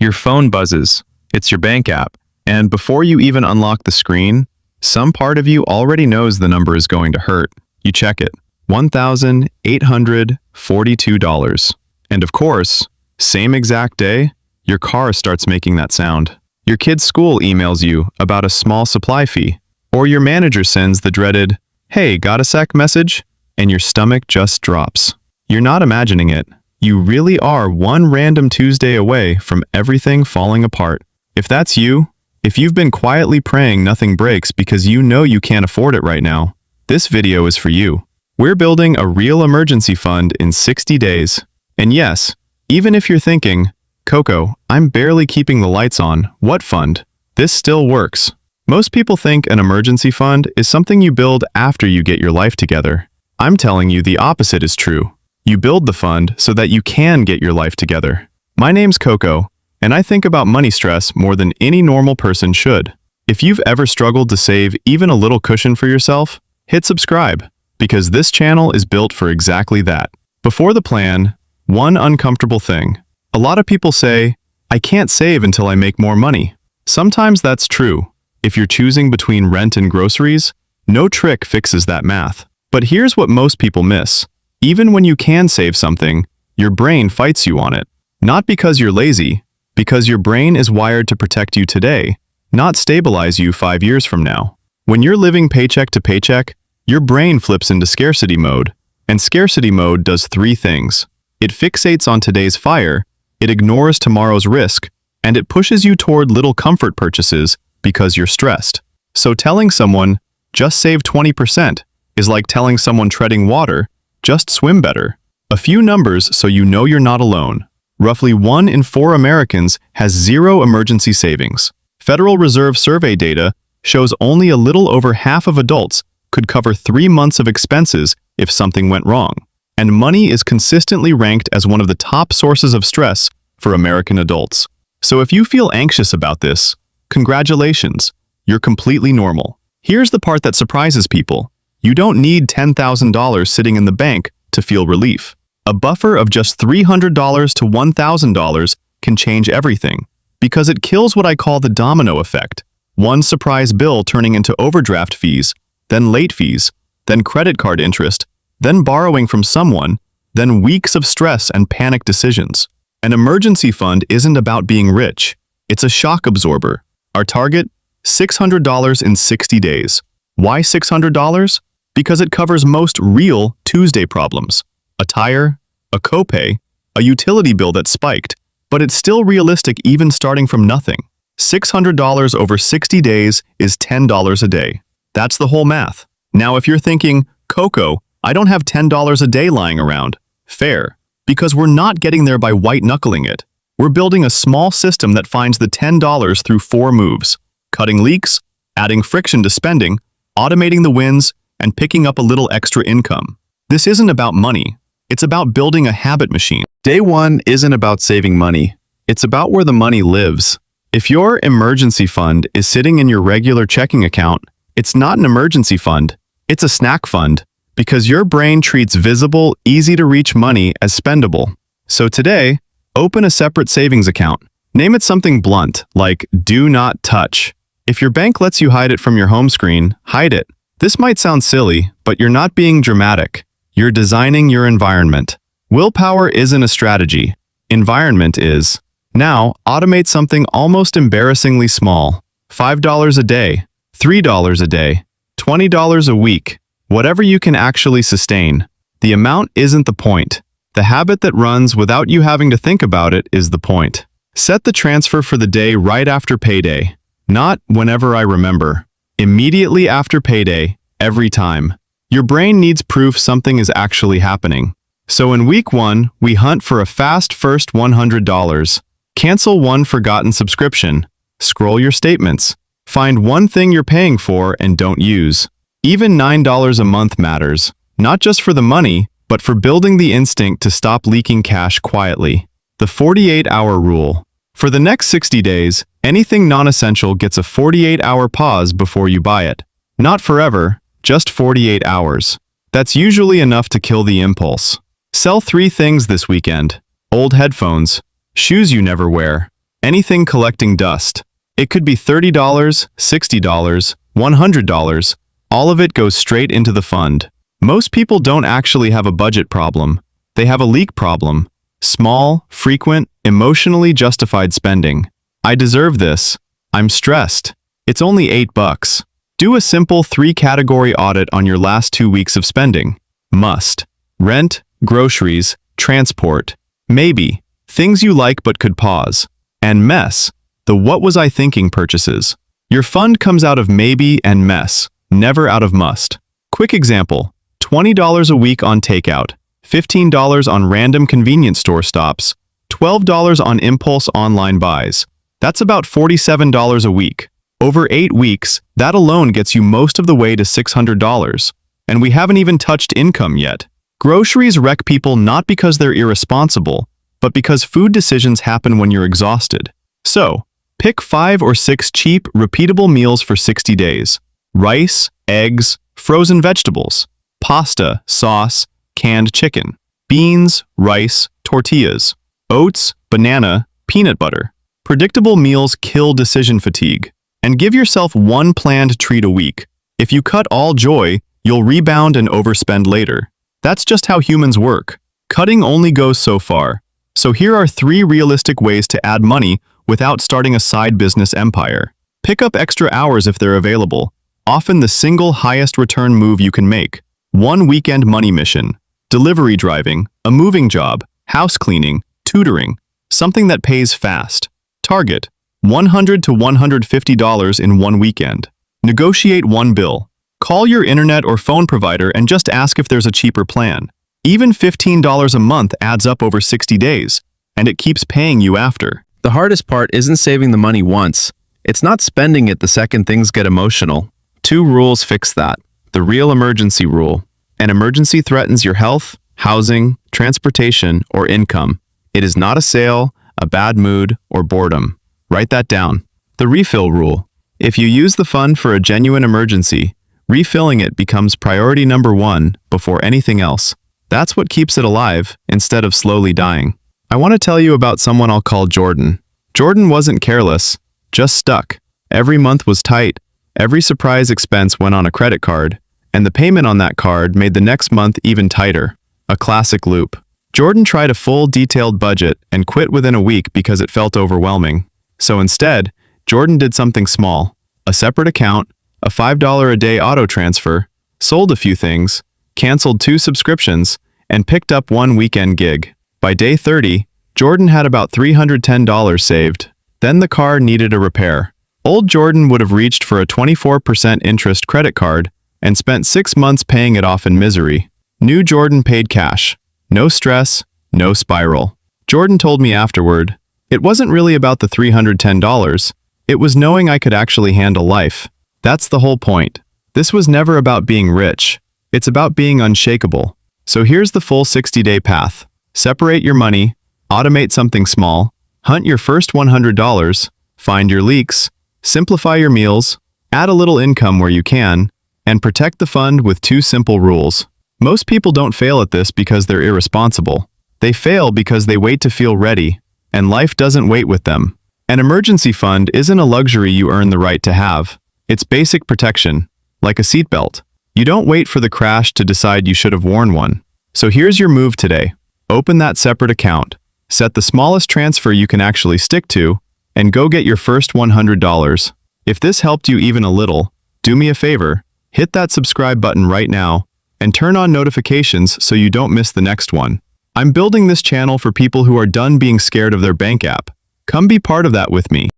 Your phone buzzes. It's your bank app. And before you even unlock the screen, some part of you already knows the number is going to hurt. You check it. $1,842. And of course, same exact day, your car starts making that sound. Your kid's school emails you about a small supply fee. Or your manager sends the dreaded, "Hey, got a sec" message? And your stomach just drops. You're not imagining it. You really are one random Tuesday away from everything falling apart. If that's you, if you've been quietly praying nothing breaks because you know you can't afford it right now, this video is for you. We're building a real emergency fund in 60 days. And yes, even if you're thinking, "Coco, I'm barely keeping the lights on, what fund?" This still works. Most people think an emergency fund is something you build after you get your life together. I'm telling you the opposite is true. You build the fund so that you can get your life together. My name's Coco, and I think about money stress more than any normal person should. If you've ever struggled to save even a little cushion for yourself, hit subscribe, because this channel is built for exactly that. Before the plan, one uncomfortable thing. A lot of people say, "I can't save until I make more money." Sometimes that's true. If you're choosing between rent and groceries, no trick fixes that math. But here's what most people miss. Even when you can save something, your brain fights you on it. Not because you're lazy, because your brain is wired to protect you today, not stabilize you 5 years from now. When you're living paycheck to paycheck, your brain flips into scarcity mode. And scarcity mode does 3 things. It fixates on today's fire, it ignores tomorrow's risk, and it pushes you toward little comfort purchases because you're stressed. So telling someone, "Just save 20%, is like telling someone treading water, "Just swim better." A few numbers so you know you're not alone. Roughly 1 in 4 Americans has 0 emergency savings. Federal Reserve survey data shows only a little over half of adults could cover 3 months of expenses if something went wrong. And money is consistently ranked as one of the top sources of stress for American adults. So if you feel anxious about this, congratulations, you're completely normal. Here's the part that surprises people. You don't need $10,000 sitting in the bank to feel relief. A buffer of just $300 to $1,000 can change everything, because it kills what I call the domino effect. One surprise bill turning into overdraft fees, then late fees, then credit card interest, then borrowing from someone, then weeks of stress and panic decisions. An emergency fund isn't about being rich. It's a shock absorber. Our target? $600 in 60 days. Why $600? Because it covers most real Tuesday problems. A tire, a copay, a utility bill that spiked, but it's still realistic even starting from nothing. $600 over 60 days is $10 a day. That's the whole math. Now if you're thinking, "Coco, I don't have $10 a day lying around." Fair, because we're not getting there by white-knuckling it. We're building a small system that finds the $10 through 4 moves: cutting leaks, adding friction to spending, automating the wins, and picking up a little extra income. This isn't about money. It's about building a habit machine. Day 1 isn't about saving money. It's about where the money lives. If your emergency fund is sitting in your regular checking account, it's not an emergency fund. It's a snack fund, because your brain treats visible, easy-to-reach money as spendable. So today, open a separate savings account. Name it something blunt, like "Do Not Touch." If your bank lets you hide it from your home screen, hide it. This might sound silly, but you're not being dramatic. You're designing your environment. Willpower isn't a strategy. Environment is. Now, automate something almost embarrassingly small. $5 a day, $3 a day, $20 a week. Whatever you can actually sustain. The amount isn't the point. The habit that runs without you having to think about it is the point. Set the transfer for the day right after payday. Not "whenever I remember." Immediately after payday, every time. Your brain needs proof something is actually happening. So in week 1, we hunt for a fast first $100. Cancel one forgotten subscription. Scroll your statements. Find one thing you're paying for and don't use. Even $9 a month matters, not just for the money, but for building the instinct to stop leaking cash quietly. The 48-hour rule. For the next 60 days, anything non-essential gets a 48-hour pause before you buy it. Not forever, just 48 hours. That's usually enough to kill the impulse. Sell 3 things this weekend: old headphones, shoes you never wear, anything collecting dust. It could be $30, $60, $100. All of it goes straight into the fund. Most people don't actually have a budget problem. They have a leak problem. Small, frequent, emotionally justified spending. I deserve this. I'm stressed. It's only $8. Do a simple 3-category audit on your last 2 weeks of spending. Must. Rent, groceries, transport. Maybe. Things you like but could pause. And mess. The what was I thinking purchases. Your fund comes out of maybe and mess, never out of must. Quick example. $20 a week on takeout. $15 on random convenience store stops. $12 on impulse online buys. That's about $47 a week. Over 8 weeks, that alone gets you most of the way to $600. And we haven't even touched income yet. Groceries wreck people not because they're irresponsible, but because food decisions happen when you're exhausted. So, pick 5 or 6 cheap, repeatable meals for 60 days. Rice, eggs, frozen vegetables, pasta, sauce, canned chicken, beans, rice, tortillas, oats, banana, peanut butter. Predictable meals kill decision fatigue. And give yourself one planned treat a week. If you cut all joy, you'll rebound and overspend later. That's just how humans work. Cutting only goes so far. So here are 3 realistic ways to add money without starting a side business empire. Pick up extra hours if they're available. Often the single highest return move you can make. 1 weekend money mission. Delivery driving, a moving job, house cleaning, tutoring. Something that pays fast. Target. $100 to $150 in 1 weekend. Negotiate one bill. Call your internet or phone provider and just ask if there's a cheaper plan. Even $15 a month adds up over 60 days, and it keeps paying you after. The hardest part isn't saving the money once. It's not spending it the second things get emotional. 2 rules fix that. The real emergency rule. An emergency threatens your health, housing, transportation, or income. It is not a sale, a bad mood, or boredom. Write that down. The refill rule. If you use the fund for a genuine emergency, refilling it becomes priority number 1 before anything else. That's what keeps it alive instead of slowly dying. I want to tell you about someone I'll call Jordan. Jordan wasn't careless, just stuck. Every month was tight. Every surprise expense went on a credit card, and the payment on that card made the next month even tighter. A classic loop. Jordan tried a full detailed budget and quit within a week because it felt overwhelming. So instead, Jordan did something small. A separate account, a $5 a day auto transfer, sold a few things, canceled 2 subscriptions, and picked up 1 weekend gig. By day 30, Jordan had about $310 saved. Then the car needed a repair. Old Jordan would have reached for a 24% interest credit card and spent 6 months paying it off in misery. New Jordan paid cash. No stress, no spiral. Jordan told me afterward, it wasn't really about the $310. It was knowing I could actually handle life. That's the whole point. This was never about being rich. It's about being unshakable. So here's the full 60-day path. Separate your money, automate something small, hunt your first $100, find your leaks, simplify your meals, add a little income where you can, and protect the fund with 2 simple rules. Most people don't fail at this because they're irresponsible. They fail because they wait to feel ready, and life doesn't wait with them. An emergency fund isn't a luxury you earn the right to have. It's basic protection, like a seatbelt. You don't wait for the crash to decide you should have worn one. So here's your move today. Open that separate account, set the smallest transfer you can actually stick to, and go get your first $100. If this helped you even a little, do me a favor, hit that subscribe button right now, and turn on notifications so you don't miss the next one. I'm building this channel for people who are done being scared of their bank app. Come be part of that with me.